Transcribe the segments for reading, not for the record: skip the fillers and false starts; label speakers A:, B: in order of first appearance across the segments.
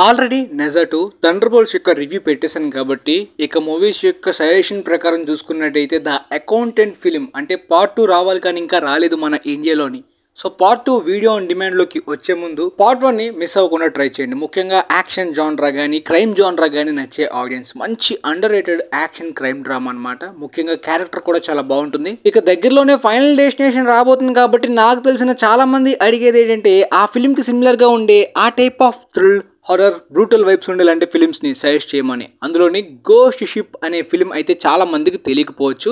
A: Already నెజర్ 2 థండర్బోల్ట్స్ యొక్క review పెట్టేశాను కాబట్టి ఇక మూవీస్ యొక్క సజెషన్ ప్రకారం చూసుకున్నట్టయితే ద అకౌంటెంట్ ఫిలిం అంటే పార్ట్ 2 రావాలి కానీ ఇంకా రాలేదు మన ఇండియాలోని. సో పార్ట్ 2 వీడియో ఆన్ డిమాండ్లోకి వచ్చే ముందు పార్ట్ 1ని మిస్ అవ్వకుండా ట్రై చేయండి. ముఖ్యంగా యాక్షన్ జాన్రా కానీ క్రైమ్ జాన్రా కానీ నచ్చే ఆడియన్స్. మంచి under rated action crime drama అనమాట. ముఖ్యంగా క్యారెక్టర్ కూడా చాలా బాగుంటుంది. ఇక దగ్గరలోనే ఫైనల్ డెస్టినేషన్ రాబోతుంది కాబట్టి నాకు తెలిసిన చాలా మంది అడిగేది ఏంటంటే ఆ ఫిలింకి సిమిలర్గా ఉండే ఆ type of thrill horror brutal vibes ఉండే లాంటి ఫిలిమ్స్ని సజెస్ట్ చేయమని. అందులోని గోస్ట్ షిప్ అనే ఫిలిం అయితే చాలా మందికి తెలియకపోవచ్చు.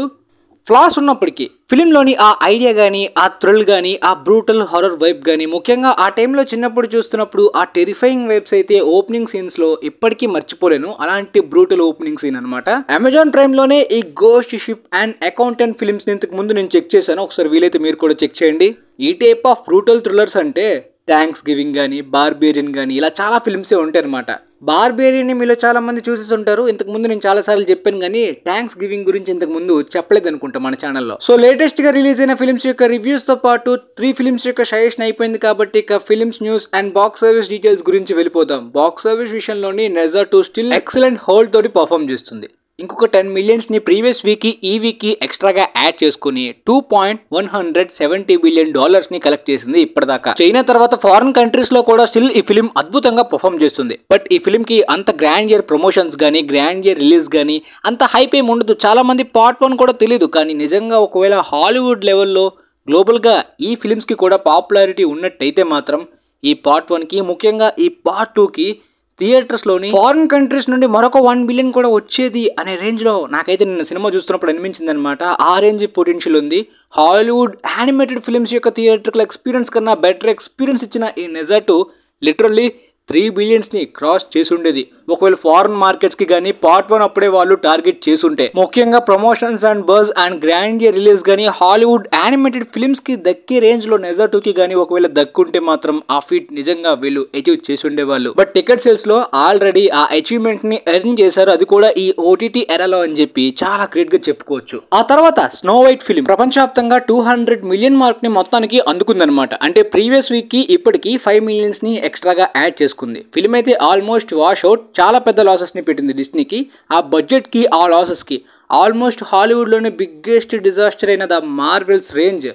A: ఫ్లాస్ ఉన్నప్పటికీ ఫిలింలోని ఆ ఐడియా కానీ ఆ థ్రిల్ కానీ ఆ బ్రూటల్ హారర్ వైబ్ కానీ ముఖ్యంగా ఆ టైంలో చిన్నప్పుడు చూస్తున్నప్పుడు ఆ టెరిఫైయింగ్ వైబ్స్ అయితే ఓపెనింగ్ సీన్స్లో ఇప్పటికీ మర్చిపోలేను. అలాంటి బ్రూటల్ ఓపెనింగ్ సీన్ అనమాట. అమెజాన్ ప్రైమ్లోనే ఈ గోస్ట్ షిప్ అండ్ అకౌంటెంట్ ఫిలిమ్స్ని ఇంతకు ముందు నేను చెక్ చేశాను. ఒకసారి వీలైతే మీరు కూడా చెక్ చేయండి. ఈ టైప్ ఆఫ్ బ్రూటల్ థ్రిల్లర్స్ అంటే థ్యాంక్స్ గివింగ్ కానీ బార్బేరియన్ కానీ ఇలా చాలా ఫిల్మ్సే ఉంటాయి అనమాట. బార్బేరియన్ని మీలో చాలా మంది చూసేసి ఉంటారు. ఇంతకు ముందు నేను చాలాసార్లు చెప్పాను కానీ థ్యాంక్స్ గివింగ్ గురించి ఇంతకు ముందు చెప్పలేదు అనుకుంటా మన ఛానల్లో. సో లేటెస్ట్ గా రిలీజ్ అయిన ఫిల్మ్స్ యొక్క రివ్యూస్ తో పాటు 3 ఫిల్మ్స్ యొక్క సజెషన్ అయిపోయింది కాబట్టి ఇక films news and box service details గురించి వెళ్ళిపోదాం. బాక్స్ సర్వీస్ విషయంలోని నెజర్ 2 స్టిల్ ఎక్సలెంట్ హోల్డ్ తోటి పర్ఫామ్ చేస్తుంది. ఇంకొక 10 మిలియన్స్ ని ప్రీవియస్ వీక్ ఈ వీక్ కి ఎక్స్ట్రాగా యాడ్ చేసుకుని $2.170 బిలియన్ ని కలెక్ట్ చేసింది ఇప్పటిదాకా. చైనా తర్వాత ఫారెన్ కంట్రీస్ లో కూడా స్టిల్ ఈ ఫిలిం అద్భుతంగా పర్ఫామ్ చేస్తుంది. బట్ ఈ ఫిలిం కి అంత గ్రాండ్ ఇయర్ ప్రమోషన్స్ గానీ గ్రాండ్ ఇయర్ రిలీజ్ గానీ అంత హైప్ ఏమి ఉండదు. చాలా మంది పార్ట్ 1 కూడా తెలియదు. కానీ నిజంగా ఒకవేళ హాలీవుడ్ లెవెల్లో గ్లోబల్ గా ఈ ఫిలిమ్స్ కి కూడా పాపులారిటీ ఉన్నట్టయితే మాత్రం ఈ పార్ట్ 1 కి ముఖ్యంగా ఈ పార్ట్ 2 కి థియేటర్స్లోని ఫారిన్ కంట్రీస్ నుండి మరొక 1 బిలియన్ కూడా వచ్చేది అనే రేంజ్లో నాకైతే నిన్న సినిమా చూస్తున్నప్పుడు అనిపించింది అనమాట. ఆ రేంజ్ పొటెన్షియల్ ఉంది. హాలీవుడ్ యానిమేటెడ్ ఫిల్మ్స్ యొక్క థియేటర్కల్ ఎక్స్పీరియన్స్ కన్నా బెటర్ ఎక్స్పీరియన్స్ ఇచ్చిన ఈ నెజర్ 2 లిటరల్లీ 3 బిలియన్స్ని క్రాస్ చేసి ఉండేది. ఒకవేళ ఫారెన్ మార్కెట్స్కి కానీ పార్ట్ 1 అప్పుడే వాళ్ళు టార్గెట్ చేసుంటే. ముఖ్యంగా promotions and buzz and grand year release కానీ హాలీవుడ్ యానిమేటెడ్ ఫిల్మ్స్కి దక్కే రేంజ్లో నెజర్ 2కి కానీ ఒకవేళ దక్కుంటే మాత్రం ఆ ఫీట్ నిజంగా వీళ్ళు అచీవ్ చేసి ఉండేవాళ్ళు. బట్ టికెట్ సేల్స్లో ఆల్రెడీ ఆ అచీవ్మెంట్ని ఎర్న్ చేశారు. అది కూడా ఈ ఓటీటీ ఎరాలో అని చెప్పి చాలా గ్రేట్గా చెప్పుకోవచ్చు. ఆ తర్వాత స్నో వైట్ ఫిలిం ప్రపంచవ్యాప్తంగా 200 మిలియన్ మార్క్ని మొత్తానికి అందుకుందనమాట. అంటే ప్రీవియస్ వీక్కి ఇప్పటికి 5 మిలియన్స్ని ఎక్స్ట్రాగా యాడ్ చేసుకుంది. ఫిలిం అయితే ఆల్మోస్ట్ వాష్ అవుట్. చాలా పెద్ద లాసెస్ని పెట్టింది డిస్నీకి. ఆ బడ్జెట్కి ఆ లాసెస్కి ఆల్మోస్ట్ హాలీవుడ్లోనే బిగ్గెస్ట్ డిజాస్టర్ అయిన ద మార్వెల్స్ రేంజ్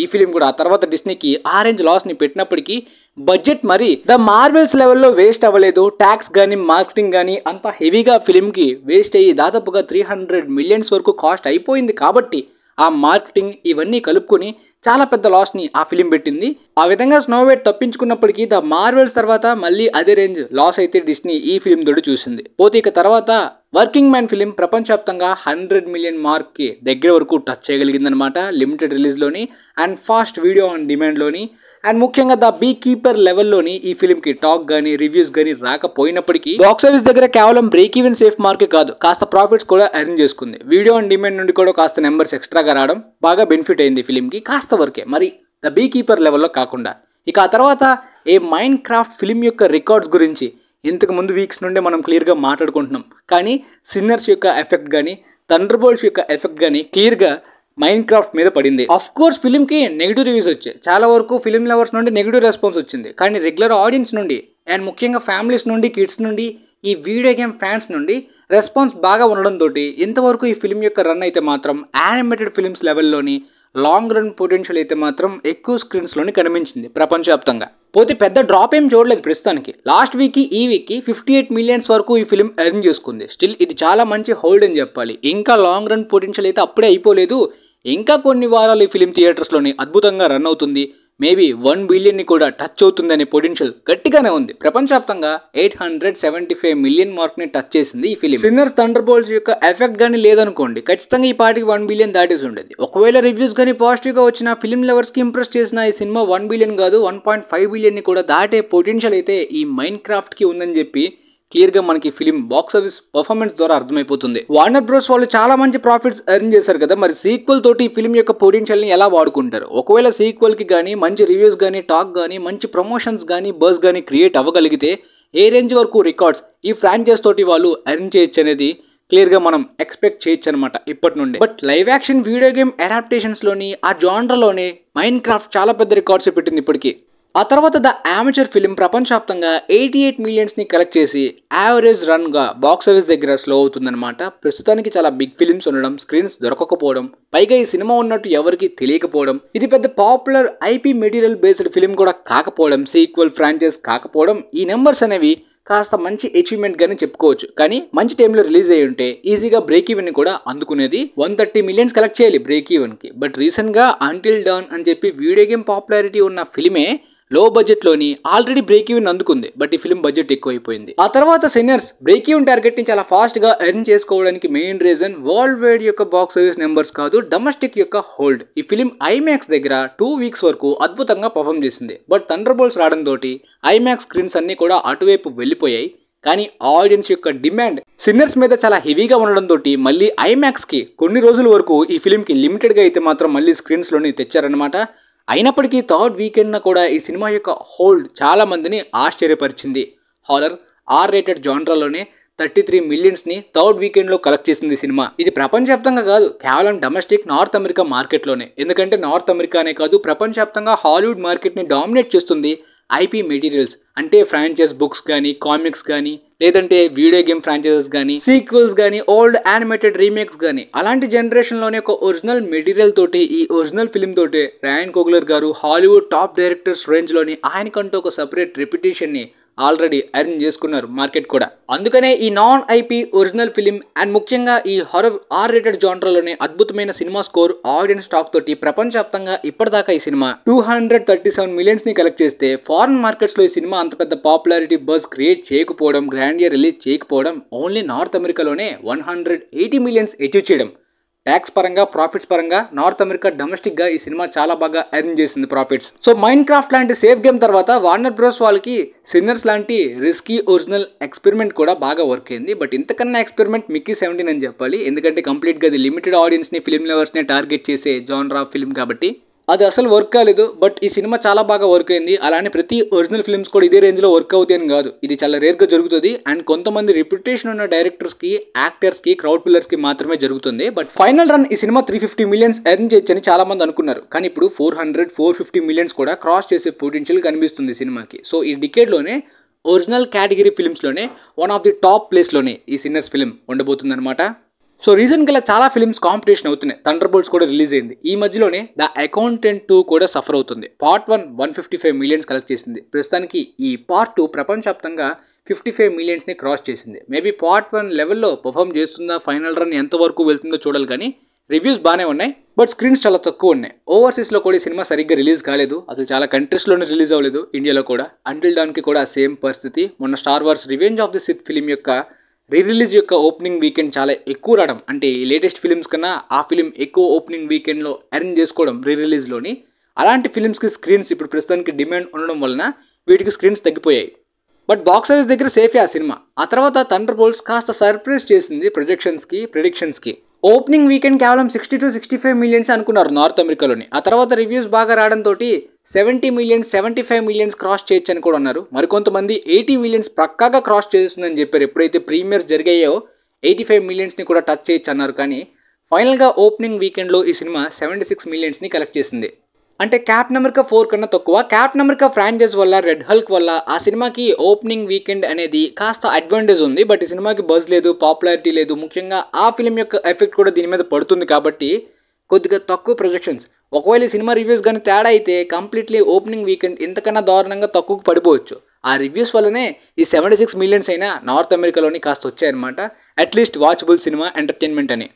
A: ఈ ఫిలిం కూడా. ఆ తర్వాత డిస్నీకి ఆ రేంజ్ లాస్ని పెట్టినప్పటికీ బడ్జెట్ మరి ద మార్వెల్స్ లెవెల్లో వేస్ట్ అవ్వలేదు. ట్యాక్స్ కానీ మార్కెటింగ్ కానీ అంత హెవీగా ఫిలింకి వేస్ట్ అయ్యి దాదాపుగా 300 మిలియన్స్ వరకు కాస్ట్ అయిపోయింది. కాబట్టి ఆ మార్కెటింగ్ ఇవన్నీ కలుపుకొని చాలా పెద్ద లాస్ని ఆ ఫిలిం పెట్టింది. ఆ విధంగా స్నో వైట్ తప్పించుకున్నప్పటికీ ద మార్వెల్స్ తర్వాత మళ్ళీ అదే రేంజ్ లాస్ అయితే డిస్నీ ఈ ఫిలిం తోటి చూసింది. పోతే ఇక తర్వాత వర్కింగ్ మ్యాన్ ఫిలిం ప్రపంచవ్యాప్తంగా 100 మిలియన్ మార్క్కి దగ్గర వరకు టచ్ చేయగలిగిందనమాట. లిమిటెడ్ రిలీజ్లోని అండ్ ఫాస్ట్ వీడియో ఆన్ డిమాండ్లోని అండ్ ముఖ్యంగా ద బీ కీపర్ లెవెల్లోని ఈ ఫిలింకి టాక్ కానీ రివ్యూస్ కానీ రాకపోయినప్పటికీ బాక్స్ ఆఫీస్ దగ్గర కేవలం బ్రేక్ ఈవెన్ సేఫ్ మార్కే కాదు కాస్త ప్రాఫిట్స్ కూడా ఎర్న్ చేసుకుంది. వీడియో ఆన్ డిమాండ్ నుండి కూడా కాస్త నెంబర్స్ ఎక్స్ట్రాగా రావడం బాగా బెనిఫిట్ అయింది ఫిలింకి. కాస్త వరకే, మరి ద బీ కీపర్ లెవెల్లో కాకుండా. ఇక ఆ తర్వాత ఏ మైండ్ క్రాఫ్ట్ ఫిలిం యొక్క రికార్డ్స్ గురించి ఇంతకు ముందు వీక్స్ నుండే మనం క్లియర్గా మాట్లాడుకుంటున్నాం. కానీ సిన్నర్స్ యొక్క ఎఫెక్ట్ కానీ థండర్బోల్ట్స్ యొక్క ఎఫెక్ట్ కానీ క్లియర్గా మైండ్ క్రాఫ్ట్ మీద పడింది. అఫ్ కోర్స్ ఫిలింకి నెగిటివ్ రివ్యూస్ వచ్చాయి. చాలా వరకు ఫిలిం లవర్స్ నుండి నెగిటివ్ రెస్పాన్స్ వచ్చింది. కానీ రెగ్యులర్ ఆడియన్స్ నుండి అండ్ ముఖ్యంగా ఫ్యామిలీస్ నుండి కిడ్స్ నుండి ఈ వీడియో గేమ్ ఫ్యాన్స్ నుండి రెస్పాన్స్ బాగా ఉండడంతో ఇంతవరకు ఈ ఫిలిం యొక్క రన్ అయితే మాత్రం యానిమేటెడ్ ఫిలిమ్స్ లెవెల్లోని లాంగ్ రన్ పొటెన్షియల్ అయితే మాత్రం ఎక్కువ స్క్రీన్స్లోని కనిపించింది ప్రపంచవ్యాప్తంగా. పోతే పెద్ద డ్రాప్ ఏం చూడలేదు ప్రస్తుతానికి. లాస్ట్ వీక్కి ఈ వీక్కి 58 మిలియన్స్ వరకు ఈ ఫిలిం ఎర్న్ చేసుకుంది. స్టిల్ ఇది చాలా మంచి హోల్డ్ అని చెప్పాలి. ఇంకా లాంగ్ రన్ పొటెన్షియల్ అయితే అప్పుడే అయిపోలేదు. ఇంకా కొన్ని వారాలు ఈ ఫిలిం థియేటర్స్లోని అద్భుతంగా రన్ అవుతుంది. మేబీ 1 బిలియన్ని కూడా టచ్ అవుతుందనే పొటెన్షియల్ గట్టిగానే ఉంది. ప్రపంచవ్యాప్తంగా 875 మిలియన్ మార్క్ని టచ్ చేసింది ఈ ఫిలిం. సిన్నర్స్ థండర్బోల్ట్స్ యొక్క ఎఫెక్ట్ కానీ లేదనుకోండి ఖచ్చితంగా ఈ పాటికి 1 బిలియన్ దాటేసి ఉండేది. ఒకవేళ రివ్యూస్ కానీ పాజిటివ్గా వచ్చిన ఫిలిం లవర్స్కి ఇంప్రెస్ చేసిన ఈ సినిమా 1 బిలియన్ కాదు 1.5 బిలియన్ని కూడా దాటే పొటెన్షియల్ అయితే ఈ మైండ్ క్రాఫ్ట్కి ఉందని చెప్పి క్లియర్గా మనకి ఫిలిం బాక్స్ ఆఫీస్ పర్ఫార్మెన్స్ ద్వారా అర్థమైపోతుంది. వార్నర్ బ్రోస్ వాళ్ళు చాలా మంచి ప్రాఫిట్స్ ఎర్న్ చేశారు కదా, మరి సీక్వెల్ తోటి ఈ ఫిలిం యొక్క పొటెన్షియల్ని ఎలా వాడుకుంటారు? ఒకవేళ సీక్వెల్కి కానీ మంచి రివ్యూస్ కానీ టాక్ కానీ మంచి ప్రమోషన్స్ కానీ బజ్ కానీ క్రియేట్ అవ్వగలిగితే ఏ రేంజ్ వరకు రికార్డ్స్ ఈ ఫ్రాంచైజ్ తోటి వాళ్ళు ఎర్న్ చేయొచ్చు అనేది క్లియర్గా మనం ఎక్స్పెక్ట్ చేయొచ్చు అనమాట ఇప్పటి నుండి. But live action video game అడాప్టేషన్స్లోని ఆ జానర్లోనే మైండ్ క్రాఫ్ట్ చాలా పెద్ద రికార్డ్స్ పెట్టింది ఇప్పటికీ. ఆ తర్వాత ద అమేచర్ ఫిలిం ప్రపంచవ్యాప్తంగా 88 మిలియన్స్ని కలెక్ట్ చేసి యావరేజ్ రన్గా బాక్స్ ఆఫీస్ దగ్గర స్లో అవుతుందన్నమాట. ప్రస్తుతానికి చాలా బిగ్ ఫిలిమ్స్ ఉండడం, స్క్రీన్స్ దొరకకపోవడం, పైగా ఈ సినిమా ఉన్నట్టు ఎవరికి తెలియకపోవడం, ఇది పెద్ద popular IP material based film కూడా కాకపోవడం, సీక్వెల్ ఫ్రాంచైజ్ కాకపోవడం, ఈ నెంబర్స్ అనేవి కాస్త మంచి అచీవ్మెంట్ గానే చెప్పుకోవచ్చు. కానీ మంచి టైంలో రిలీజ్ అయ్యి ఉంటే ఈజీగా బ్రేక్ ఈవెన్ కూడా అందుకునేది. 130 మిలియన్స్ కలెక్ట్ చేయాలి బ్రేక్ ఈవెన్ కి. బట్ రీసెంట్ గా అంటిల్ డాన్ అని చెప్పి వీడియో గేమ్ పాపులారిటీ ఉన్న ఫిలిమే లో బడ్జెట్ లోని ఆల్రెడీ బ్రేక్ ఈవెన్ అందుకుంది. బట్ ఈ ఫిల్మ్ బడ్జెట్ ఎక్కువైపోయింది. ఆ తర్వాత సిన్నర్స్ బ్రేక్ ఈవెన్ టార్గెట్ ని చాలా ఫాస్ట్ గా ఎర్న్ చేసుకోవడానికి మెయిన్ రీజన్ వరల్డ్ వైడ్ యొక్క బాక్స్ ఆఫీస్ నెంబర్స్ కాదు, డొమెస్టిక్ యొక్క హోల్డ్. ఈ ఫిల్మ్ ఐమాక్స్ దగ్గర 2 వీక్స్ వరకు అద్భుతంగా పర్ఫామ్ చేసింది. బట్ థండర్ బోల్ట్స్ రావడంతో ఐమాక్స్ స్క్రీన్స్ అన్ని కూడా అటువైపు వెళ్ళిపోయాయి. కానీ ఆడియన్స్ యొక్క డిమాండ్ సిన్నర్స్ మీద చాలా హెవీగా ఉండడంతో మళ్ళీ ఐమాక్స్ కి కొన్ని రోజుల వరకు ఈ ఫిల్మ్ కి లిమిటెడ్ గా అయితే మాత్రం మళ్ళీ స్క్రీన్స్ లోని తెచ్చారనమాట. అయినప్పటికీ థర్డ్ వీకెండ్న కూడా ఈ సినిమా యొక్క హోల్డ్ చాలా మందిని ఆశ్చర్యపరిచింది. హారర్ ఆర్ రేటెడ్ జానరాలోనే 33 మిలియన్స్ని థర్డ్ వీకెండ్లో కలెక్ట్ చేసింది సినిమా. ఇది ప్రపంచవ్యాప్తంగా కాదు, కేవలం డొమెస్టిక్ నార్త్ అమెరికా మార్కెట్లోనే. ఎందుకంటే నార్త్ అమెరికానే కాదు, ప్రపంచవ్యాప్తంగా హాలీవుడ్ మార్కెట్ని డామినేట్ చేస్తుంది ఐపీ మెటీరియల్స్. అంటే ఫ్రాంచైజ్ బుక్స్ కానీ, కామిక్స్ కానీ, లేదంటే వీడియో గేమ్ ఫ్రాంచైజెస్ కానీ, సీక్వెల్స్ కానీ, ఓల్డ్ యానిమేటెడ్ రీమేక్స్ కానీ, అలాంటి జనరేషన్లోనే ఒక ఒరిజినల్ మెటీరియల్ తోటి, ఈ ఒరిజినల్ ఫిల్మ్ తోటి రాయన్ కోగ్లర్ గారు హాలీవుడ్ టాప్ డైరెక్టర్స్ రేంజ్లోని ఆయనకంటూ ఒక సపరేట్ రెప్యుటేషన్ని ఆల్రెడీ ఎర్న్ చేసుకున్నారు మార్కెట్ కూడా. అందుకనే ఈ non IP original film and ముఖ్యంగా ఈ హారర్ ఆర్ రేటెడ్ జానరాలోనే అద్భుతమైన సినిమా స్కోర్, ఆడియన్స్ స్టాక్ తోటి ప్రపంచవ్యాప్తంగా ఇప్పటిదాకా ఈ సినిమా 237 మిలియన్స్ ని కలెక్ట్ చేస్తే, ఫారెన్ మార్కెట్స్ లో ఈ సినిమా అంత పెద్ద పాపులారిటీ బజ్ క్రియేట్ చేయకపోవడం, గ్రాండ్ ఇయర్ రిలీజ్ చేయకపోవడం, ఓన్లీ నార్త్ అమెరికాలోనే 180 మిలియన్స్ అచీవ్ చేయడం. ట్యాక్స్ పరంగా, ప్రాఫిట్స్ పరంగా నార్త్ అమెరికా డొమెస్టిక్ గా ఈ సినిమా చాలా బాగా ఎర్న్ చేసింది ప్రాఫిట్స్. సో మైన్ క్రాఫ్ట్ లాంటి సేఫ్ గేమ్ తర్వాత వార్నర్ బ్రోస్ వాళ్ళకి సిన్నర్స్ లాంటి రిస్కీ ఒరిజినల్ ఎక్స్పెరిమెంట్ కూడా బాగా వర్క్ అయింది. బట్ ఇంతకన్నా ఎక్స్పెరిమెంట్ మిక్కీ 17 అని చెప్పాలి. ఎందుకంటే కంప్లీట్ గా అది లిమిటెడ్ ఆడియన్స్ ని, ఫిల్మ్ లవర్స్ ని టార్గెట్ చేసే జానర్ ఆఫ్ ఫిల్మ్ కాబట్టి అది అసలు వర్క్ కాలేదు. బట్ ఈ సినిమా చాలా బాగా వర్క్ అయింది. అలానే ప్రతి ఒరిజినల్ ఫిల్మ్స్ కూడా ఇదే రేంజ్ లో వర్క్ అవుతాయని కాదు, ఇది చాలా రేర్ గా జరుగుతుంది. అండ్ కొంతమంది రెప్యుటేషన్ ఉన్న డైరెక్టర్స్ కి, యాక్టర్స్ కి, క్రౌడ్ పిల్లర్స్ కి మాత్రమే జరుగుతుంది. బట్ ఫైనల్ రన్ ఈ సినిమా 350 మిలియన్స్ ఎర్న్ చేయొచ్చని చాలా మంది అనుకున్నారు. కానీ ఇప్పుడు 400-450 మిలియన్స్ కూడా క్రాస్ చేసే పొటెన్షియల్ కనిపిస్తుంది సినిమాకి. సో ఈ డికేడ్ లోనే ఒరిజినల్ కేటగిరీ ఫిల్మ్స్ లోనే one of the top place లోనే ఈ సిన్నర్స్ ఫిల్మ్ ఉండబోతుంది అనమాట. సో రీసెంట్గా ఇలా చాలా ఫిల్మ్స్ కాంపిటీషన్ అవుతున్నాయి. థండర్ బోల్ట్స్ కూడా రిలీజ్ అయింది. ఈ మధ్యలోనే ద అకౌంటెంట్ 2 కూడా సఫర్ అవుతుంది. పార్ట్ 1 155 మిలియన్స్ కలెక్ట్ చేసింది. ప్రస్తుతానికి ఈ పార్ట్ 2 ప్రపంచవ్యాప్తంగా 55 మిలియన్స్ని క్రాస్ చేసింది. మేబీ పార్ట్ 1 లెవెల్లో పర్ఫామ్ చేస్తుందా, ఫైనల్ రన్ ఎంతవరకు వెళ్తుందో చూడాలి. కానీ రివ్యూస్ బాగానే ఉన్నాయి, బట్ స్క్రీన్స్ చాలా తక్కువ ఉన్నాయి. ఓవర్సీస్లో కూడా ఈ సినిమా సరిగ్గా రిలీజ్ కాలేదు. అసలు చాలా కంట్రీస్లోనే రిలీజ్ అవ్వలేదు, ఇండియాలో కూడా. అంటిల్ డాన్కి కూడా సేమ్ పరిస్థితి. మొన్న Star Wars revenge of the Sith film యొక్క రిలీజ్ యొక్క ఓపెనింగ్ వీకెండ్ చాలా ఎక్కువ రావడం, అంటే ఈ లేటెస్ట్ ఫిలిమ్స్ కన్నా ఆ ఫిలిం ఎక్కువ ఓపెనింగ్ వీకెండ్లో ఎర్న్ చేసుకోవడం రిలీజ్లోని. అలాంటి ఫిలిమ్స్కి స్క్రీన్స్ ఇప్పుడు ప్రస్తుతానికి డిమాండ్ ఉండడం వలన వీటికి స్క్రీన్స్ తగ్గిపోయాయి. బట్ బాక్స్ ఆఫీస్ దగ్గర సేఫే ఆ సినిమా. ఆ తర్వాత థండర్ బోల్ట్స్ కాస్త సర్ప్రైజ్ చేసింది ప్రిడిక్షన్స్కి. ఓపెనింగ్ వీకెండ్ కేవలం 60-65 మిలియన్స్ అనుకున్నారు నార్త్ అమెరికాలోని. ఆ తర్వాత రివ్యూస్ బాగా రావడంతో 70 మిలియన్స్, 75 మిలియన్స్ క్రాస్ చేయొచ్చు అని కూడా అన్నారు. మరికొంతమంది 80 మిలియన్స్ పక్కాగా క్రాస్ చేస్తుందని చెప్పారు. ఎప్పుడైతే ప్రీమియర్స్ జరిగాయో 85 మిలియన్స్ని కూడా టచ్ చేయొచ్చు అన్నారు. కానీ ఫైనల్గా ఓపెనింగ్ వీకెండ్లో ఈ సినిమా 76 మిలియన్స్ని కలెక్ట్ చేసింది. అంటే క్యాప్టెన్ అమెరికా 4 కన్నా తక్కువ. క్యాప్టెన్ అమెరికా ఫ్రాంచైజ్ వల్ల, రెడ్ హల్క్ వల్ల ఆ సినిమాకి ఓపెనింగ్ వీకెండ్ అనేది కాస్త అడ్వాంటేజ్ ఉంది. బట్ ఈ సినిమాకి బజ్ లేదు, పాపులారిటీ లేదు. ముఖ్యంగా ఆ ఫిలిం యొక్క ఎఫెక్ట్ కూడా దీని మీద పడుతుంది కాబట్టి కొద్దిగా తక్కువ ప్రొజెక్షన్స్. ఒకవేళ ఈ సినిమా రివ్యూస్ కానీ తేడా అయితే కంప్లీట్లీ ఓపెనింగ్ వీకెండ్ ఇంతకన్నా దారుణంగా తక్కువకు పడిపోవచ్చు. ఆ రివ్యూస్ వల్లనే ఈ 76 మిలియన్స్ అయినా నార్త్ అమెరికాలోని కాస్త వచ్చాయన్నమాట. అట్లీస్ట్ వాచబుల్ సినిమా, ఎంటర్టైన్మెంట్ అని.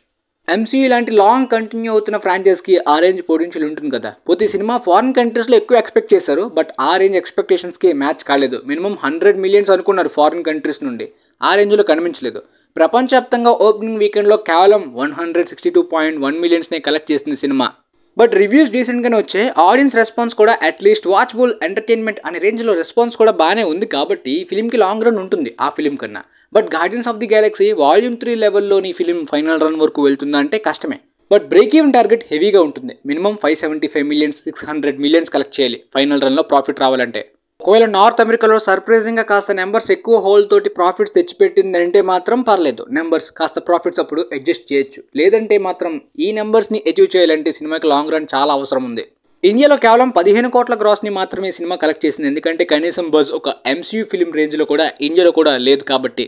A: ఎంసీయూ లాంటి లాంగ్ కంటిన్యూ అవుతున్న ఫ్రాంచైజ్కి ఆ రేంజ్ పొటెన్షియల్ ఉంటుంది కదా. పోతే సినిమా ఫారిన్ కంట్రీస్లో ఎక్కువ ఎక్స్పెక్ట్ చేశారు. బట్ ఆ రేంజ్ ఎక్స్పెక్టేషన్స్కి మ్యాచ్ కాలేదు. మినిమం 100 మిలియన్స్ అనుకున్నారు ఫారిన్ కంట్రీస్ నుండి, ఆ రేంజ్లో కనిపించలేదు. ప్రపంచవ్యాప్తంగా ఓపెనింగ్ వీకెండ్లో కేవలం 162.1 మిలియన్స్నే కలెక్ట్ చేసింది సినిమా. బట్ రివ్యూస్ డీసెంట్గానే వచ్చాయి. ఆడియన్స్ రెస్పాన్స్ కూడా అట్లీస్ట్ వాచబుల్, ఎంటర్టైన్మెంట్ అనే రేంజ్లో రెస్పాన్స్ కూడా బాగానే ఉంది. కాబట్టి ఫిలింకి లాంగ్ రన్ ఉంటుంది ఆ ఫిలిం కన్నా. But Guardians of the Galaxy volume 3 లెవెల్లోని ఫిలిం ఫైనల్ రన్ వరకు వెళ్తుందా అంటే కష్టమే. బట్ బ్రేక్ ఈవెన్ టార్గెట్ హెవీగా ఉంటుంది. మినిమం 575 మిలియన్స్, 600 మిలియన్స్ కలెక్ట్ చేయాలి ఫైనల్ రన్లో ప్రాఫిట్ రావాలంటే. ఒకవేళ నార్త్ అమెరికాలో సర్ప్రైజింగ్గా కాస్త నెంబర్స్ ఎక్కువ హోల్ తోటి ప్రాఫిట్స్ తెచ్చిపెట్టిందంటే మాత్రం పర్లేదు, నెంబర్స్ కాస్త ప్రాఫిట్స్ అప్పుడు అడ్జస్ట్ చేయొచ్చు. లేదంటే మాత్రం ఈ నెంబర్స్ని అచీవ్ చేయాలంటే సినిమాకి లాంగ్ రన్ చాలా అవసరం ఉంది. ఇండియాలో కేవలం 15 కోట్ల గ్రాస్ని మాత్రమే ఈ సినిమా కలెక్ట్ చేసింది. ఎందుకంటే కనీసం బజ్ ఒక ఎంసీయూ ఫిలిం రేంజ్లో కూడా ఇండియాలో కూడా లేదు కాబట్టి.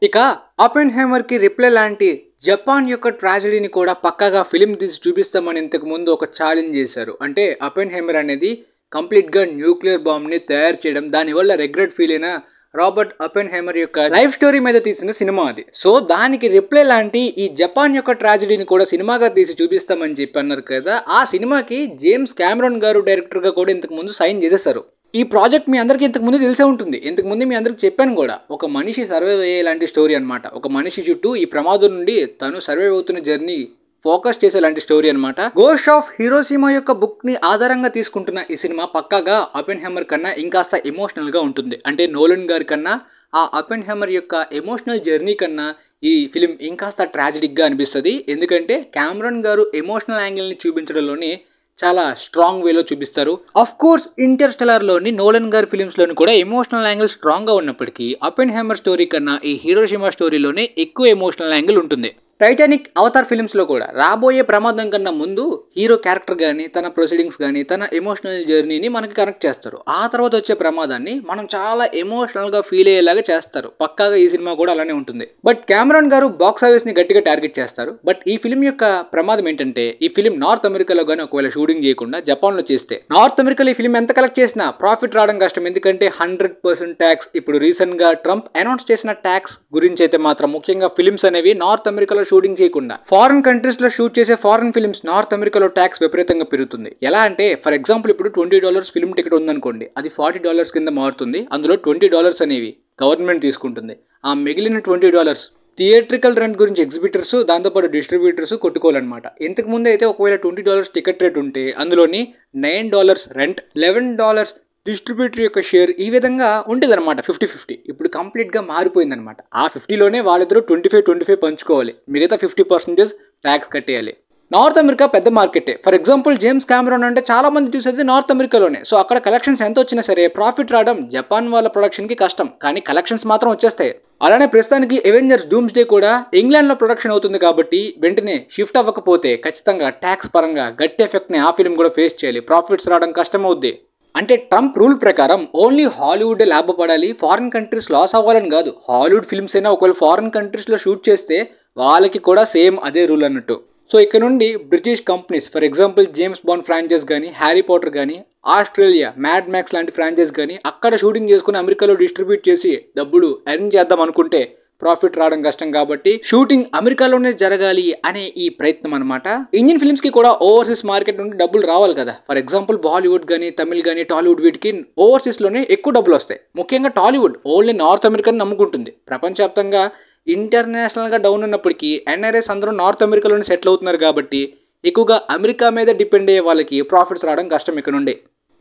A: ఇక అపెన్హైమర్కి రిప్లై లాంటి జపాన్ యొక్క ట్రాజడీని కూడా పక్కాగా ఫిలిం తీసి చూపిస్తామని ఇంతకు ముందు ఒక ఛాలెంజ్ చేశారు. అంటే అపెన్హైమర్ అనేది కంప్లీట్గా న్యూక్లియర్ బాంబ్ని తయారు చేయడం, దానివల్ల రిగ్రెట్ ఫీల్ అయిన రాబర్ట్ అపెన్హైమర్ యొక్క లైఫ్ స్టోరీ మీద తీసిన సినిమా అది. సో దానికి రిప్లై లాంటి ఈ జపాన్ యొక్క ట్రాజడీని కూడా సినిమాగా తీసి చూపిస్తామని చెప్పి అన్నారు కదా. ఆ సినిమాకి జేమ్స్ కెమెరాన్ గారు డైరెక్టర్గా కూడా ఇంతకు ముందు సైన్ చేసేసారు. ఈ ప్రాజెక్ట్ మీ అందరికీ ఇంతకు ముందు తెలిసే ఉంటుంది. ఇంతకు ముందు మీ అందరికి చెప్పాను కూడా. ఒక మనిషి సర్వైవ్ అయ్యేలాంటి స్టోరీ అనమాట. ఒక మనిషి చుట్టూ ఈ ప్రమాదం నుండి తను సర్వైవ్ అవుతున్న జర్నీ ఫోకస్ చేసేలాంటి స్టోరీ అనమాట. గోస్ట్ ఆఫ్ హిరోషిమా యొక్క బుక్ ని ఆధారంగా తీసుకుంటున్న ఈ సినిమా పక్కాగా అపెన్హైమర్ కన్నా ఇంకాస్త ఎమోషనల్ గా ఉంటుంది. అంటే నోలన్ గారి కన్నా ఆ అపెన్హైమర్ యొక్క ఎమోషనల్ జర్నీ కన్నా ఈ ఫిలిం ఇంకాస్త ట్రాజడిక్ గా అనిపిస్తుంది. ఎందుకంటే కెమెరాన్ గారు ఎమోషనల్ యాంగిల్ ని చూపించడంలోనే చాలా స్ట్రాంగ్ వేలో చూపిస్తారు. ఆఫ్ కోర్స్ ఇంటర్స్టెల్లార్ లోని నోలన్ గారి ఫిలిమ్స్ లోని కూడా ఎమోషనల్ యాంగిల్ స్ట్రాంగ్ గా ఉన్నప్పటికీ అపెన్హైమర్ స్టోరీ కన్నా ఈ హిరోషిమా స్టోరీలోనే ఎక్కువ ఎమోషనల్ యాంగిల్ ఉంటుంది. టైటానిక్, అవతార్ ఫిలిమ్స్లో కూడా రాబోయే ప్రమాదం కన్నా ముందు హీరో క్యారెక్టర్ కానీ తన ప్రొసీడింగ్స్ కానీ తన ఎమోషనల్ జర్నీని మనకి కనెక్ట్ చేస్తారు. ఆ తర్వాత వచ్చే ప్రమాదాన్ని మనం చాలా ఎమోషనల్గా ఫీల్ అయ్యేలాగా చేస్తారు. పక్కాగా ఈ సినిమా కూడా అలానే ఉంటుంది. బట్ కెమెరాన్ గారు బాక్స్ ఆఫీస్ని గట్టిగా టార్గెట్ చేస్తారు. బట్ ఈ ఫిలిం యొక్క ప్రమాదం ఏంటంటే ఈ ఫిలిం నార్త్ అమెరికాలో కానీ ఒకవేళ షూటింగ్ చేయకుండా జపాన్లో చేస్తే నార్త్ అమెరికాలో ఈ ఫిలిం ఎంత కలెక్ట్ చేసినా ప్రాఫిట్ రావడం కష్టం. ఎందుకంటే 100% ట్యాక్స్. ఇప్పుడు రీసెంట్గా ట్రంప్ అనౌన్స్ చేసిన ట్యాక్స్ గురించి అయితే మాత్రం ముఖ్యంగా ఫిలిమ్స్ అనేవి నార్త్ అమెరికాలో షూటింగ్ చేయకుండా ఫారెన్ కంట్రీస్ లో షూట్ చేసే ఫారెన్ ఫిల్మ్స్ నార్త్ అమెరికాలో ట్యాక్స్ విపరీతంగా పెరుగుతుంది. ఎలా అంటే ఫర్ ఎగ్జాంపుల్ ఇప్పుడు $20 ఫిల్మ్ టికెట్ ఉందనుకోండి, అది $40 కింద మారుతుంది. అందులో $20 అనేవి గవర్నమెంట్ తీసుకుంటుంది. ఆ మిగిలిన $20 థియేట్రికల్ రెంట్ గురించి ఎగ్జిబిటర్స్, దాంతోపాటు డిస్ట్రిబ్యూటర్స్ కొట్టుకోవాలన్నమాట. ఇంతకు ముందు అయితే ఒకవేళ $20 టికెట్ రేట్ ఉంటే అందులోని $9 రెంట్, $11 డిస్ట్రిబ్యూటర్ యొక్క షేర్, ఈ విధంగా ఉంటుంది అనమాట. 50-50. ఇప్పుడు కంప్లీట్గా మారిపోయిందనమాట. ఆ 50లోనే వాళ్ళిద్దరూ 25 పంచుకోవాలి. మిగతా 50% ట్యాక్స్ కట్టేయాలి. నార్త్ అమెరికా పెద్ద మార్కెటే. ఫర్ ఎగ్జాంపుల్ జేమ్స్ కెమెరాన్ అంటే చాలా మంది చూసేది నార్త్ అమెరికాలోనే. సో అక్కడ కలెక్షన్స్ ఎంత వచ్చినా సరే ప్రాఫిట్ రావడం జపాన్ వాళ్ళ ప్రొడక్షన్కి కష్టం, కానీ కలెక్షన్స్ మాత్రం వచ్చేస్తాయి. అలానే ప్రస్తుతానికి అవెంజర్స్ డూమ్స్డే కూడా ఇంగ్లాండ్లో ప్రొడక్షన్ అవుతుంది కాబట్టి వెంటనే షిఫ్ట్ అవ్వకపోతే ఖచ్చితంగా ట్యాక్స్ పరంగా గట్టి ఎఫెక్ట్ని ఆ ఫిల్మ్ కూడా ఫేస్ చేయాలి. ప్రాఫిట్స్ రావడం కష్టం అవుద్ది. అంటే ట్రంప్ రూల్ ప్రకారం ఓన్లీ హాలీవుడ్ లాభపడాలి, ఫారిన్ కంట్రీస్ లాస్ అవ్వాలని కాదు. హాలీవుడ్ ఫిల్మ్స్ అయినా ఒకవేళ ఫారిన్ కంట్రీస్లో షూట్ చేస్తే వాళ్ళకి కూడా సేమ్ అదే రూల్ అన్నట్టు. సో ఇక్కడ నుండి British companies for example James bond franchise కానీ, హ్యారీ పాటర్ కానీ, ఆస్ట్రేలియా మ్యాడ్ మ్యాక్స్ లాంటి ఫ్రాంచైజ్ కానీ అక్కడ షూటింగ్ చేసుకుని అమెరికాలో డిస్ట్రిబ్యూట్ చేసి డబ్బులు ఎర్న్ చేద్దాం అనుకుంటే ప్రాఫిట్ రావడం కష్టం. కాబట్టి షూటింగ్ అమెరికాలోనే జరగాలి అనే ఈ ప్రయత్నం అనమాట. ఇండియన్ ఫిల్మ్స్ కి కూడా ఓవర్సీస్ మార్కెట్ నుండి డబ్బులు రావాలి కదా. ఫర్ ఎగ్జాంపుల్ బాలీవుడ్ కానీ, తమిళ్ కానీ, టాలీవుడ్ వీటికి ఓవర్సీస్ లోనే ఎక్కువ డబ్బులు వస్తాయి. ముఖ్యంగా టాలీవుడ్ ఓన్లీ నార్త్ అమెరికాని నమ్ముకుంటుంది. ప్రపంచవ్యాప్తంగా ఇంటర్నేషనల్ గా డౌన్ ఉన్నప్పటికీ ఎన్ఆర్ఎస్ అందరూ నార్త్ అమెరికాలోనే సెటిల్ అవుతున్నారు కాబట్టి ఎక్కువగా అమెరికా మీద డిపెండ్ అయ్యే వాళ్ళకి ప్రాఫిట్స్ రావడం కష్టం ఇక్కడ నుండి.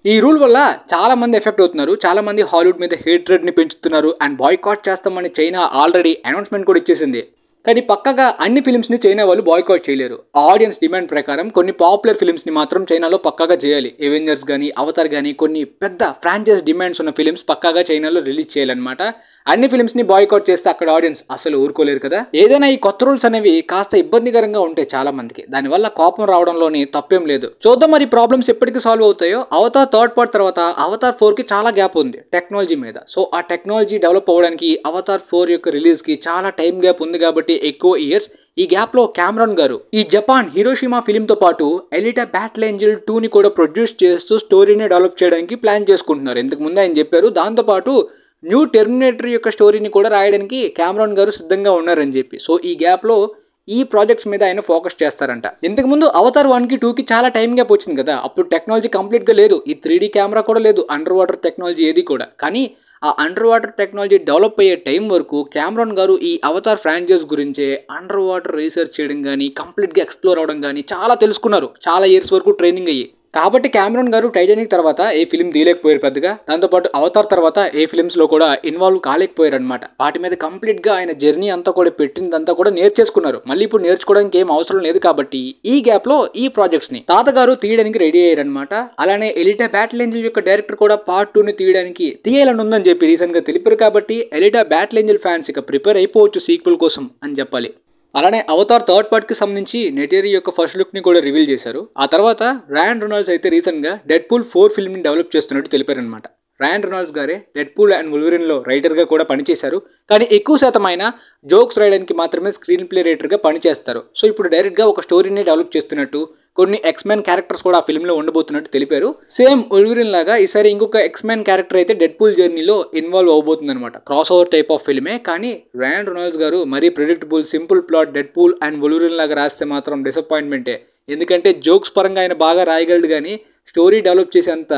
A: ఈ రూల్ వల్ల చాలా మంది ఎఫెక్ట్ అవుతున్నారు. చాలా మంది హాలీవుడ్ మీద హేట్రెడ్ ని పెంచుతున్నారు. అండ్ బాయ్కాట్ చేస్తామని చైనా ఆల్రెడీ అనౌన్స్మెంట్ కూడా ఇచ్చేసింది. కానీ పక్కగా అన్ని ఫిల్మ్స్ని చైనా వాళ్ళు బాయ్కాట్ చేయలేరు. ఆడియన్స్ డిమాండ్ ప్రకారం కొన్ని పాపులర్ ఫిల్మ్స్ని మాత్రం చైనాలో పక్కాగా చేయాలి. అవెంజర్స్ కానీ, అవతార్ కానీ కొన్ని పెద్ద ఫ్రాంచైజ్ డిమాండ్స్ ఉన్న ఫిల్మ్స్ పక్కాగా చైనాలో రిలీజ్ చేయాలన్నమాట. అన్ని ఫిల్మ్స్ని బాయ్కాట్ చేస్తే అక్కడ ఆడియన్స్ అసలు ఊరుకోలేరు కదా. ఏదైనా ఈ కొత్త రూల్స్ అనేవి కాస్త ఇబ్బందికరంగా ఉంటాయి చాలా మందికి. దానివల్ల కోపం రావడంలోని తప్పేం లేదు. చూద్దాం మరి ప్రాబ్లమ్స్ ఎప్పటికీ సాల్వ్ అవుతాయో. అవతార్ థర్డ్ పార్ట్ తర్వాత అవతార్ 4కి చాలా గ్యాప్ ఉంది టెక్నాలజీ మీద. సో ఆ టెక్నాలజీ డెవలప్ అవ్వడానికి అవతార్ 4 యొక్క రిలీజ్కి చాలా టైం గ్యాప్ ఉంది కాబట్టి ఎక్కువ ఇయర్స్. ఈ గ్యాప్ లో కెమెరాన్ గారు ఈ జపాన్ హిరోషిమా ఫిలిం తో పాటు ఎలిటా బ్యాటిల్ ఏంజెల్ 2ని కూడా ప్రొడ్యూస్ చేస్తూ స్టోరీని డెవలప్ చేయడానికి ప్లాన్ చేసుకుంటున్నారు. ఇంతకు ముందు ఆయన చెప్పారు. దాంతోపాటు న్యూ టెర్మినేటర్ యొక్క స్టోరీని కూడా రాయడానికి కెమెరాన్ గారు సిద్ధంగా ఉన్నారని చెప్పి. సో ఈ గ్యాప్లో ఈ ప్రాజెక్ట్స్ మీద ఆయన ఫోకస్ చేస్తారంట. ఇంతకుముందు అవతార్ 1కి 2కి చాలా టైం గ్యాప్ వచ్చింది కదా. అప్పుడు టెక్నాలజీ కంప్లీట్గా లేదు. ఈ 3D కెమెరా కూడా లేదు, అండర్ వాటర్ టెక్నాలజీ ఏది కూడా. కానీ ఆ అండర్ వాటర్ టెక్నాలజీ డెవలప్ అయ్యే టైం వరకు కెమెరాన్ గారు ఈ అవతార్ ఫ్రాంచైజ్ గురించే అండర్ వాటర్ రీసెర్చ్ చేయడం కానీ, కంప్లీట్గా ఎక్స్ప్లోర్ అవ్వడం కానీ చాలా తెలుసుకున్నారు. చాలా ఇయర్స్ వరకు ట్రైనింగ్ అయ్యి. కాబట్టి కెమెరాన్ గారు టైటానిక్ తర్వాత ఏ ఫిల్మ్ తీయలేకపోయారు పెద్దగా. దాంతోపాటు అవతార్ తర్వాత ఏ ఫిల్మ్స్లో కూడా ఇన్వాల్వ్ కాలేకపోయారు అనమాట. వాటి మీద కంప్లీట్గా ఆయన జర్నీ అంతా కూడా పెట్టిందంతా కూడా నేర్చేసుకున్నారు. మళ్ళీ ఇప్పుడు నేర్చుకోవడానికి ఏం అవసరం లేదు కాబట్టి ఈ గ్యాప్లో ఈ ప్రాజెక్ట్స్ని తాతగారు తీయడానికి రెడీ అయ్యారనమాట. అలానే ఎలిటా బ్యాటిల్ ఏంజెల్ యొక్క డైరెక్టర్ కూడా పార్ట్ 2ని తీయాలని ఉందని చెప్పి రీసెంట్గా తెలిపారు. కాబట్టి ఎలిటా బ్యాటిల్ ఏంజెల్ ఫ్యాన్స్ ఇక ప్రిపేర్ అయిపోవచ్చు సీక్వెల్ కోసం అని చెప్పాలి. అలానే అవతార్ థర్డ్ పార్ట్కి సంబంధించి నెటేరి యొక్క ఫస్ట్ లుక్ని కూడా రివీల్ చేశారు. ఆ తర్వాత రాయన్ రెనాల్డ్స్ అయితే రీసెంట్గా డెడ్పూల్ 4 ఫిల్మ్ని డెవలప్ చేస్తున్నట్టు తెలిపారనమాట. రాయన్ రెనాల్డ్స్ గారే డెడ్పూల్ అండ్ వుల్వరిన్లో రైటర్గా కూడా పనిచేశారు. కానీ ఎక్కువ శాతం ఆయన జోక్స్ రాయడానికి మాత్రమే స్క్రీన్ ప్లే రైటర్గా పనిచేస్తారు. సో ఇప్పుడు డైరెక్ట్గా ఒక స్టోరీని డెవలప్ చేస్తున్నట్టు, కొన్ని ఎక్స్మెన్ క్యారెక్టర్స్ కూడా ఆ ఫిల్మ్లో ఉండబోతున్నట్టు తెలిపారు. సేమ్ వుల్వరిన్ లాగా ఈసారి ఇంకొక ఎక్స్మెన్ క్యారెక్టర్ అయితే డెడ్పూల్ జర్నీలో ఇన్వాల్వ్ అవబోతుంది అనమాట. క్రాస్ ఓవర్ టైప్ ఆఫ్ ఫిల్మే. కానీ రాయన్ రెనాల్డ్స్ గారు మరీ predictable simple plot Deadpool and Wolverine లాగా రాస్తే మాత్రం డిసప్పాయింట్మెంటే. ఎందుకంటే జోక్స్ పరంగా ఆయన బాగా రాయగలడు కానీ స్టోరీ డెవలప్ చేసేంత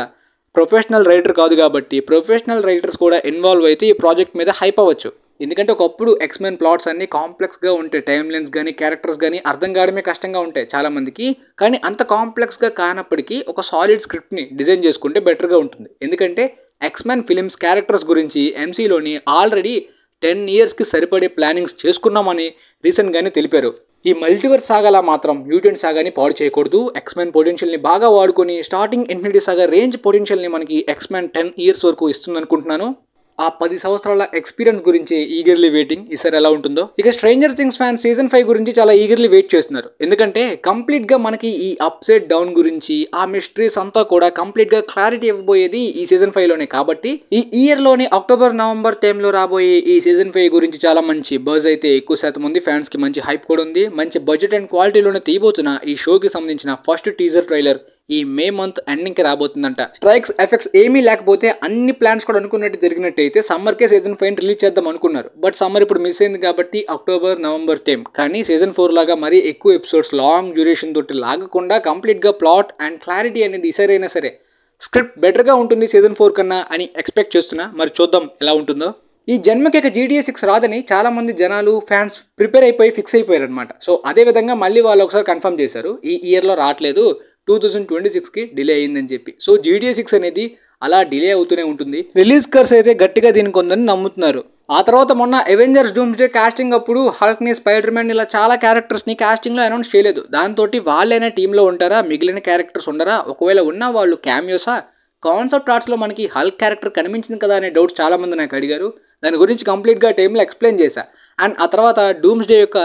A: ప్రొఫెషనల్ రైటర్ కాదు కాబట్టి ప్రొఫెషనల్ రైటర్స్ కూడా ఇన్వాల్వ్ అయితే ఈ ప్రాజెక్ట్ మీద హైప్ అవ్వచ్చు. ఎందుకంటే ఒకప్పుడు ఎక్స్మెన్ ప్లాట్స్ అన్ని కాంప్లెక్స్గా ఉంటాయి. టైమ్ లైన్స్ కానీ క్యారెక్టర్స్ కానీ అర్థం కావడమే కష్టంగా ఉంటాయి చాలామందికి. కానీ అంత కాంప్లెక్స్గా కానప్పటికీ ఒక సాలిడ్ స్క్రిప్ట్ని డిజైన్ చేసుకుంటే బెటర్గా ఉంటుంది. ఎందుకంటే ఎక్స్మెన్ ఫిలిమ్స్ క్యారెక్టర్స్ గురించి ఎంసీలోని ఆల్రెడీ 10 yearsకి సరిపడే ప్లానింగ్స్ చేసుకున్నామని రీసెంట్గానే తెలిపారు. ఈ మల్టీవర్స్ సాగాలా మాత్రం మ్యూటెంట్ సాగాని పాడు చేయకూడదు. ఎక్స్మెన్ పొటెన్షియల్ని బాగా వాడుకొని స్టార్టింగ్ ఇన్ఫినిటీ సాగా రేంజ్ పొటెన్షియల్ని మనకి ఎక్స్మెన్ 10 years వరకు ఇస్తుంది అనుకుంటున్నాను. ఆ 10 సంవత్సరాల ఎక్స్పీరియన్స్ గురించి ఈగర్లీ వెయిటింగ్. ఈసారి ఎలా ఉంటుందో. ఇక స్ట్రేంజర్ థింగ్స్ ఫ్యాన్స్ సీజన్ 5 గురించి చాలా ఈగర్లీ వెయిట్ చేస్తున్నారు. ఎందుకంటే కంప్లీట్గా మనకి ఈ అప్సైడ్ డౌన్ గురించి ఆ మిస్టరీస్ అంతా కూడా కంప్లీట్గా క్లారిటీ ఇవ్వబోయేది ఈ సీజన్ 5లోనే. కాబట్టి ఈ ఇయర్లోని అక్టోబర్ నవంబర్ టైంలో రాబోయే ఈ సీజన్ 5 గురించి చాలా మంచి బజ్ అయితే ఎక్కువ శాతం ఉంది. ఫ్యాన్స్కి మంచి హైప్ కూడా ఉంది. మంచి బడ్జెట్ అండ్ క్వాలిటీలోనే తీయబోతున్న ఈ షోకి సంబంధించిన ఫస్ట్ టీజర్ ట్రైలర్ ఈ మే మంత్ ఎండింగ్కి రాబోతుందంట. స్ట్రైక్స్ ఎఫెక్ట్స్ ఏమీ లేకపోతే అన్ని ప్లాన్స్ కూడా అనుకున్నట్టు జరిగినట్టయితే సమ్మర్కే సీజన్ 5 రిలీజ్ చేద్దాం అనుకున్నారు. బట్ సమ్మర్ ఇప్పుడు మిస్ అయింది కాబట్టి అక్టోబర్ నవంబర్ టైం. కానీ సీజన్ 4 లాగా మరీ ఎక్కువ ఎపిసోడ్స్ లాంగ్ డ్యూరేషన్ తోటి లాగకుండా కంప్లీట్గా ప్లాట్ అండ్ క్లారిటీ అనేది ఈసారైనా సరే స్క్రిప్ట్ బెటర్గా ఉంటుంది సీజన్ 4 కన్నా అని ఎక్స్పెక్ట్ చేస్తున్నా. మరి చూద్దాం ఎలా ఉంటుందో. ఈ జన్మకి GTA 6 రాదని చాలా మంది జనాలు ఫ్యాన్స్ ప్రిపేర్ అయిపోయి ఫిక్స్ అయిపోయారు అనమాట. సో అదే విధంగా మళ్ళీ వాళ్ళు ఒకసారి కన్ఫర్మ్ చేశారు ఈ ఇయర్లో రావట్లేదు, 2026కి డిలే అయ్యిందని చెప్పి. సో GTA 6 అనేది అలా డిలే అవుతూనే ఉంటుంది. రిలీజ్ కర్స్ అయితే గట్టిగా దీనికి ఉందని నమ్ముతున్నారు. ఆ తర్వాత మొన్న అవెంజర్స్ డూమ్స్డే కాస్టింగ్ అప్పుడు హల్క్ని, స్పైడర్ మ్యాన్ ఇలా చాలా క్యారెక్టర్స్ని కాస్టింగ్లో అనౌన్స్ చేయలేదు. దాంతో వాళ్ళైనా టీంలో ఉంటారా, మిగిలిన క్యారెక్టర్స్ ఉండరా, ఒకవేళ ఉన్న వాళ్ళు క్యామియోసా, కాన్సెప్ట్ ఆర్ట్స్లో మనకి హల్క్ క్యారెక్టర్ కనిపించింది కదా అనే డౌట్స్ చాలామంది నాకు అడిగారు. దాని గురించి కంప్లీట్గా టైంలో ఎక్స్ప్లెయిన్ చేశా. అండ్ ఆ తర్వాత డూమ్స్డే యొక్క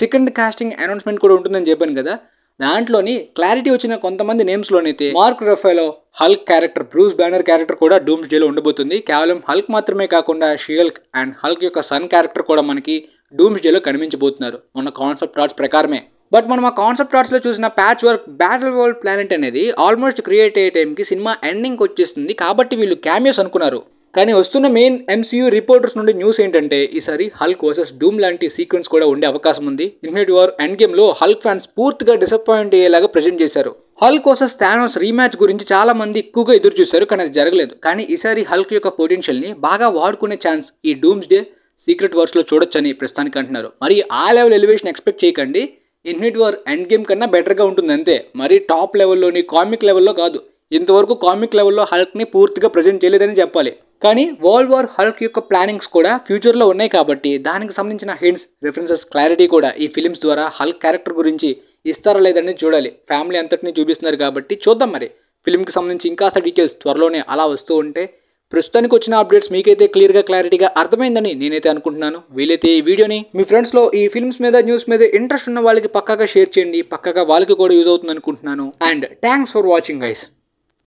A: సెకండ్ కాస్టింగ్ అనౌన్స్మెంట్ కూడా ఉంటుందని చెప్పాను కదా. దాంట్లోని క్లారిటీ వచ్చిన కొంతమంది నేమ్స్లోనైతే Mark Ruffalo Hulk character, Bruce Banner character కూడా డూమ్స్డేలో ఉండబోతుంది. కేవలం హల్క్ మాత్రమే కాకుండా షీహల్క్ అండ్ హల్క్ యొక్క సన్ క్యారెక్టర్ కూడా మనకి డూమ్స్డేలో కనిపించబోతున్నారు మన కాన్సెప్ట్ ఆర్ట్స్ ప్రకారమే. బట్ మనం ఆ కాన్సెప్ట్ ఆర్ట్స్లో చూసిన patch work battle world planet అనేది ఆల్మోస్ట్ క్రియేట్ అయ్యే టైంకి సినిమా ఎండింగ్కి వచ్చేస్తుంది. కాబట్టి వీళ్ళు క్యామియోస్ అనుకున్నారు. కానీ వస్తున్న మెయిన్ MCU రిపోర్టర్స్ నుండి న్యూస్ ఏంటంటే ఈసారి హల్క్ వర్సెస్ డూమ్ లాంటి సీక్వెన్స్ కూడా ఉండే అవకాశం ఉంది. ఇన్ఫినిటీ వార్ ఎండ్ గేమ్లో హల్క్ ఫ్యాన్స్ పూర్తిగా డిసప్పాయింట్ అయ్యేలాగా ప్రెజెంట్ చేశారు. హల్క్ వర్సెస్ థానోస్ రీమ్యాచ్ గురించి చాలా మంది ఎక్కువగా ఎదురు చూశారు, కానీ అది జరగలేదు. కానీ ఈసారి హల్క్ యొక్క పొటెన్షియల్ని బాగా వాడుకునే ఛాన్స్ ఈ డూమ్స్డే సీక్రెట్ వార్స్లో చూడొచ్చని ప్రస్తుతానికి అంటున్నారు. మరి ఆ లెవెల్ ఎలివేషన్ ఎక్స్పెక్ట్ చేయకండి. ఇన్ఫినిటీ వార్ ఎండ్ గేమ్ కన్నా బెటర్గా ఉంటుంది అంతే. మరి టాప్ లెవెల్లోని కామిక్ లెవెల్లో కాదు. ఇంతవరకు కామిక్ లెవెల్లో హల్క్ని పూర్తిగా ప్రజెంట్ చేయలేదని చెప్పాలి. కానీ వరల్డ్ వార్ హల్క్ యొక్క ప్లానింగ్స్ కూడా ఫ్యూచర్లో ఉన్నాయి కాబట్టి దానికి సంబంధించిన హింట్స్, రిఫరెన్సెస్, క్లారిటీ కూడా ఈ ఫిలిమ్స్ ద్వారా హల్క్ క్యారెక్టర్ గురించి ఇస్తారా లేదని చూడాలి. ఫ్యామిలీ అంతటిని చూపిస్తున్నారు కాబట్టి చూద్దాం. మరి ఫిల్మ్కి సంబంధించి ఇంకాస్త డీటెయిల్స్ త్వరలోనే అలా వస్తూ ఉంటే ప్రస్తుతానికి వచ్చిన అప్డేట్స్ మీకైతే క్లియర్గా అర్థమైందని నేనైతే అనుకుంటున్నాను. వీలైతే ఈ వీడియోని మీ ఫ్రెండ్స్లో ఈ ఫిల్మ్స్ మీద, న్యూస్ మీద ఇంట్రెస్ట్ ఉన్న వాళ్ళకి పక్కాగా షేర్ చేయండి. పక్కాగా వాళ్ళకి కూడా యూజ్ అవుతుంది అనుకుంటున్నాను. And thanks for watching guys.